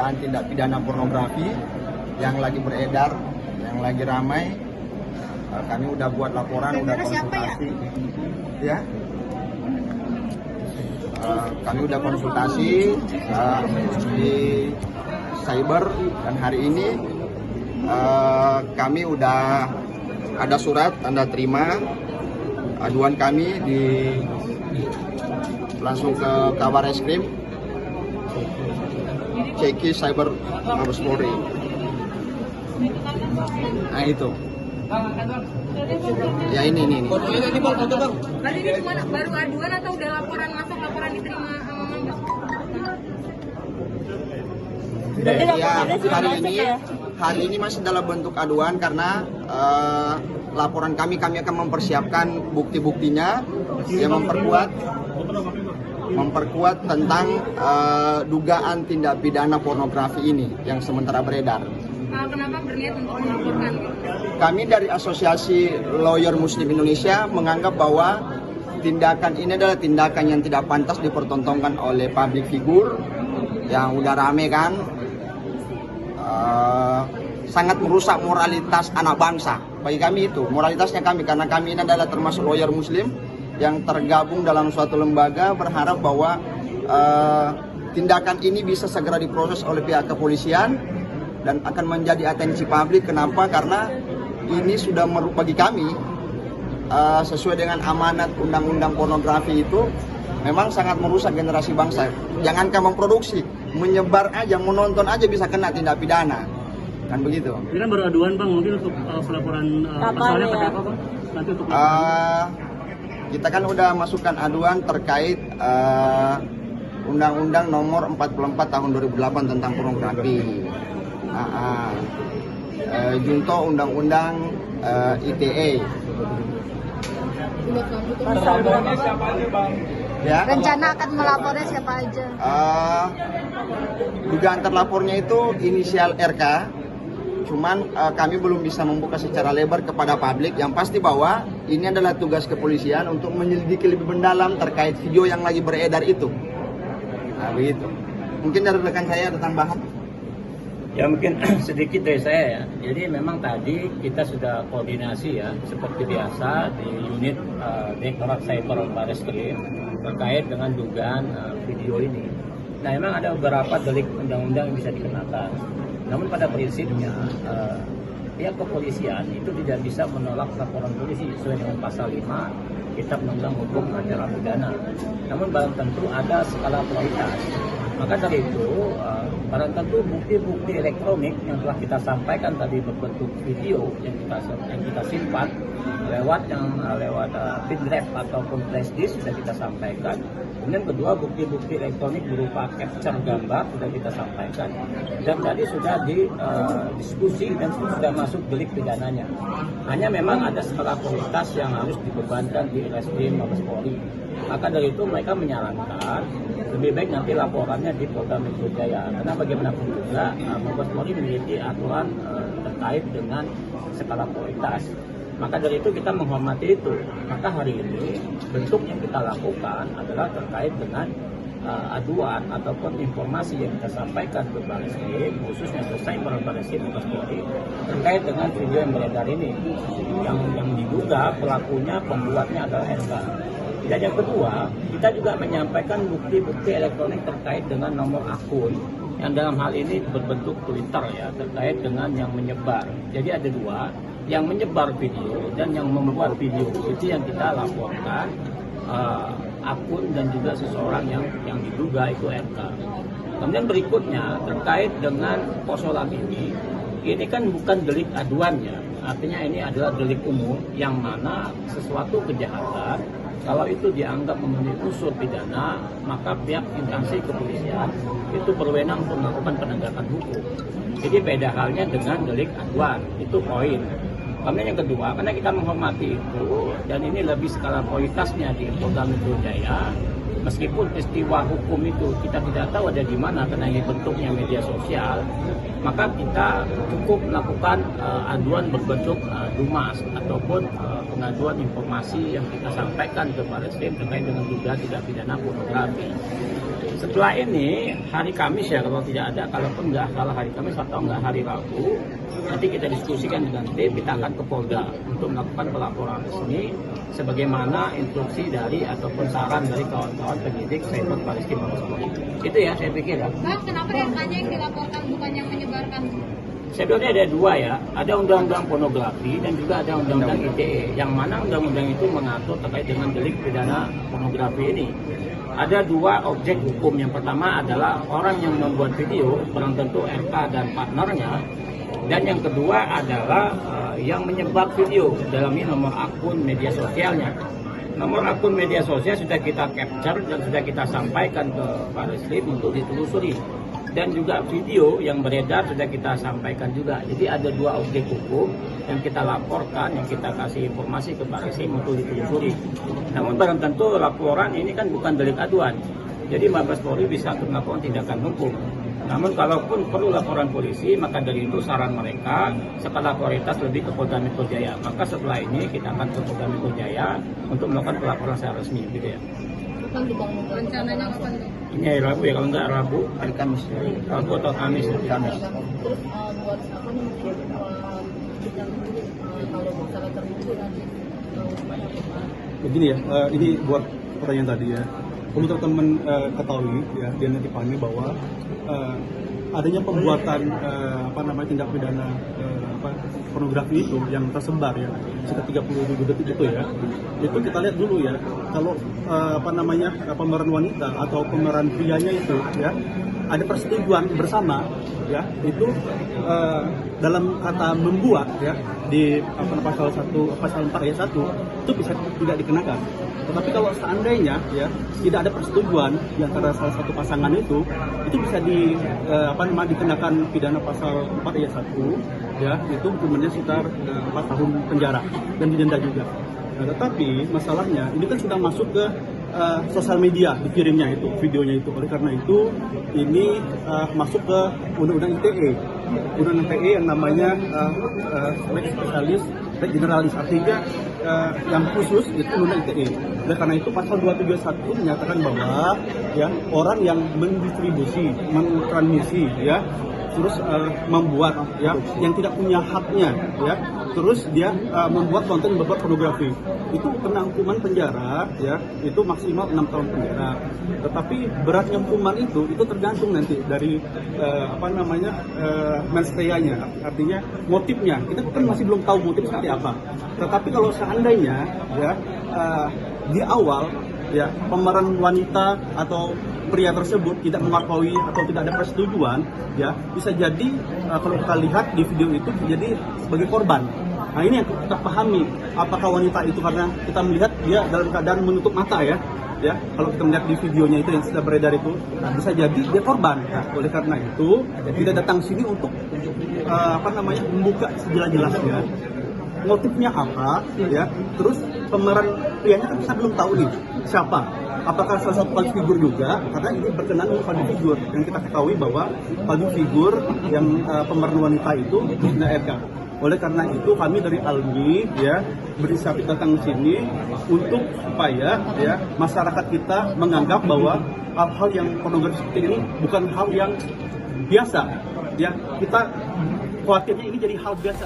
dugaan tindak pidana pornografi yang lagi beredar, yang lagi ramai. Kami udah buat laporan, udah konsultasi, ya. Kami udah konsultasi di cyber, dan hari ini kami udah ada surat tanda terima aduan kami langsung ke Kabareskrim Ceki Cyber Mabes Polri. Nah itu. Ya ini. Berarti ini cuma baru aduan atau udah laporan masuk, laporan diterima sama Mabes? Ya, hari ini masih dalam bentuk aduan karena laporan kami akan mempersiapkan bukti-buktinya yang memperkuat tentang dugaan tindak pidana pornografi ini yang sementara beredar. Kenapa berniat untuk melaporkan? Kami dari Asosiasi Lawyer Muslim Indonesia menganggap bahwa tindakan ini adalah tindakan yang tidak pantas dipertontonkan oleh public figure yang udah rame kan, sangat merusak moralitas anak bangsa. Bagi kami itu moralitasnya kami, karena kami ini adalah termasuk lawyer muslim yang tergabung dalam suatu lembaga, berharap bahwa tindakan ini bisa segera diproses oleh pihak kepolisian dan akan menjadi atensi publik. Kenapa? Karena ini sudah bagi kami sesuai dengan amanat undang-undang pornografi itu memang sangat merusak generasi bangsa. Jangankan memproduksi, menyebar aja, menonton aja bisa kena tindak pidana. Kan begitu. Ini kan baru aduan Bang, mungkin untuk pelaporan pasalnya pada apa Bang? Nanti untuk kita kan udah masukkan aduan terkait Undang-Undang Nomor 44 Tahun 2008 tentang pornografi. Junto Undang-Undang ITE. Ya. Rencana akan melapornya siapa aja? Dugaan terlapornya itu inisial RK. Cuman kami belum bisa membuka secara lebar kepada publik. Yang pasti bahwa ini adalah tugas kepolisian untuk menyelidiki lebih mendalam terkait video yang lagi beredar itu. Nah begitu. Mungkin dari rekan saya ada tambahan. Ya mungkin sedikit dari saya ya. Jadi memang tadi kita sudah koordinasi ya, seperti biasa di unit Direktorat Cyber Barreskrim terkait dengan dugaan video ini. Nah memang ada beberapa delik undang-undang yang bisa dikenakan. Namun pada prinsipnya pihak kepolisian itu tidak bisa menolak laporan polisi sesuai dengan pasal 5 Kitab Undang-Undang Hukum Acara Pidana. Namun barang tentu ada skala prioritas. Maka dari itu, barang tentu bukti-bukti elektronik yang telah kita sampaikan tadi berbentuk video yang kita simpan lewat pin drive ataupun flash disk sudah kita sampaikan. Kemudian kedua, bukti-bukti elektronik berupa capture gambar sudah kita sampaikan. Dan tadi sudah didiskusi dan sudah masuk delik pidananya. Hanya memang ada skala prioritas yang harus dibebankan di Reskrim Mabes Polri. Maka dari itu mereka menyarankan lebih baik nanti laporannya di Polda Metro Jaya. Karena bagaimanapun juga Mabes Polri memiliki aturan terkait dengan skala prioritas. Maka dari itu kita menghormati itu. Maka hari ini bentuk yang kita lakukan adalah terkait dengan aduan ataupun informasi yang kita sampaikan ke Barreskrim, khususnya ke Cyber Barreskrim Mabes Polri terkait dengan video yang beredar ini, yang diduga pelakunya, pembuatnya adalah RK. Dan yang kedua, kita juga menyampaikan bukti-bukti elektronik terkait dengan nomor akun yang dalam hal ini berbentuk Twitter ya, terkait dengan yang menyebar. Jadi ada dua, yang menyebar video dan yang membuat video. Itu yang kita laporkan akun dan juga seseorang yang diduga itu RK. Kemudian berikutnya terkait dengan persoalan ini kan bukan delik aduannya. Artinya ini adalah delik umum yang mana sesuatu kejahatan kalau itu dianggap memenuhi unsur pidana, maka pihak instansi kepolisian itu berwenang untuk melakukan penegakan hukum. Jadi beda halnya dengan delik aduan, itu poin. Kemudian yang kedua, karena kita menghormati itu dan ini lebih skala prioritasnya di Polda Metro Jaya, meskipun peristiwa hukum itu kita tidak tahu ada di mana karena ini bentuknya media sosial, maka kita cukup melakukan aduan berbentuk dumas ataupun pengaduan informasi yang kita sampaikan ke Barreskrim terkait dengan dugaan tindak pidana pornografi. Setelah ini hari Kamis ya, kalau tidak ada, kalaupun nggak salah hari Kamis atau nggak hari Rabu, nanti kita diskusikan dengan tim, kita akan ke Polda untuk melakukan pelaporan resmi sebagaimana instruksi dari ataupun saran dari kawan-kawan penyidik Cyber Barreskrim Mabes Polri. Itu ya saya pikir ya. Bang, kenapa datanya yang dilaporkan bukan yang menyebarkan? Sebenarnya ada dua ya, ada undang-undang pornografi dan juga ada undang-undang ITE. Yang mana undang-undang itu mengatur terkait dengan delik pidana pornografi ini. Ada dua objek hukum. Yang pertama adalah orang yang membuat video, belum tentu RK dan partnernya. Dan yang kedua adalah yang menyebar video dalam ini nomor akun media sosialnya. Nomor akun media sosial sudah kita capture dan sudah kita sampaikan ke Barreskrim untuk ditelusuri. Dan juga video yang beredar sudah kita sampaikan juga. Jadi ada dua objek hukum yang kita laporkan, yang kita kasih informasi ke Barreskrim untuk ditelusuri. Namun barang tentu laporan ini kan bukan delik aduan. Jadi Mabes Polri bisa melakukan tindakan hukum. Namun kalaupun perlu laporan polisi, maka dari itu saran mereka skala prioritas lebih ke Polda Metro Jaya. Maka setelah ini kita akan ke Polda Metro Jaya untuk melakukan pelaporan secara resmi, gitu ya. Rencananya kapan? Ini hari Rabu ya, kalau nggak Rabu, Hari Kamis. Rabu atau Kamis. Kamis. Terus buat apa nih kalau masalah terbukti nanti begini ya, ini buat pertanyaan tadi ya. Perlu teman-teman ketahui ya, dia nanti pahami bahwa adanya pembuatan tindak pidana pornografi itu yang tersebar ya sekitar 30.000 detik itu ya, itu kita lihat dulu ya, kalau pemeran wanita atau pemeran prianya itu ya ada persetujuan bersama ya, itu dalam kata membuat ya di pasal 4 ayat 1 itu bisa tidak dikenakan. Tetapi kalau seandainya ya tidak ada persetujuan di antara salah satu pasangan itu bisa dikenakan pidana pasal 4 ayat 1 ya, itu hukumannya sekitar 4 tahun penjara dan didenda juga. Nah, tetapi masalahnya ini kan sudah masuk ke sosial media, dikirimnya itu videonya itu. Oleh karena itu ini masuk ke undang-undang ITE. Undang-undang ITE yang namanya lex spesialis, lex generalis, artinya yang khusus itu undang-undang ITE. Oleh karena itu pasal 271 menyatakan bahwa ya orang yang mendistribusi, mentransmisi ya, terus membuat ya yang tidak punya haknya ya, terus dia membuat konten berbuat pornografi, itu kena hukuman penjara ya, itu maksimal 6 tahun penjara. Tetapi beratnya hukuman itu tergantung nanti dari mens reanya, artinya motifnya. Kita kan masih belum tahu motif seperti apa. Tetapi kalau seandainya ya di awal ya pemeran wanita atau pria tersebut tidak mengakui atau tidak ada persetujuan ya, bisa jadi kalau kita lihat di video itu jadi sebagai korban. Nah ini yang kita pahami, apakah wanita itu karena kita melihat dia dalam keadaan menutup mata ya, kalau kita melihat di videonya itu yang sudah beredar itu, nah, bisa jadi dia korban. Nah, oleh karena itu kita datang sini untuk membuka sejelas-jelasnya motifnya apa ya, terus pemeran prianya kan kita belum tahu nih siapa, apakah salah satu public figure juga, karena ini berkenaan dengan public figure yang kita ketahui bahwa public figure yang pemeran wanita itu Husna RK. Oleh karena itu kami dari ALMI ya berinisiatif datang ke sini untuk supaya ya masyarakat kita menganggap bahwa hal-hal yang pornografi seperti ini bukan hal yang biasa ya, kita khawatirnya ini jadi hal biasa.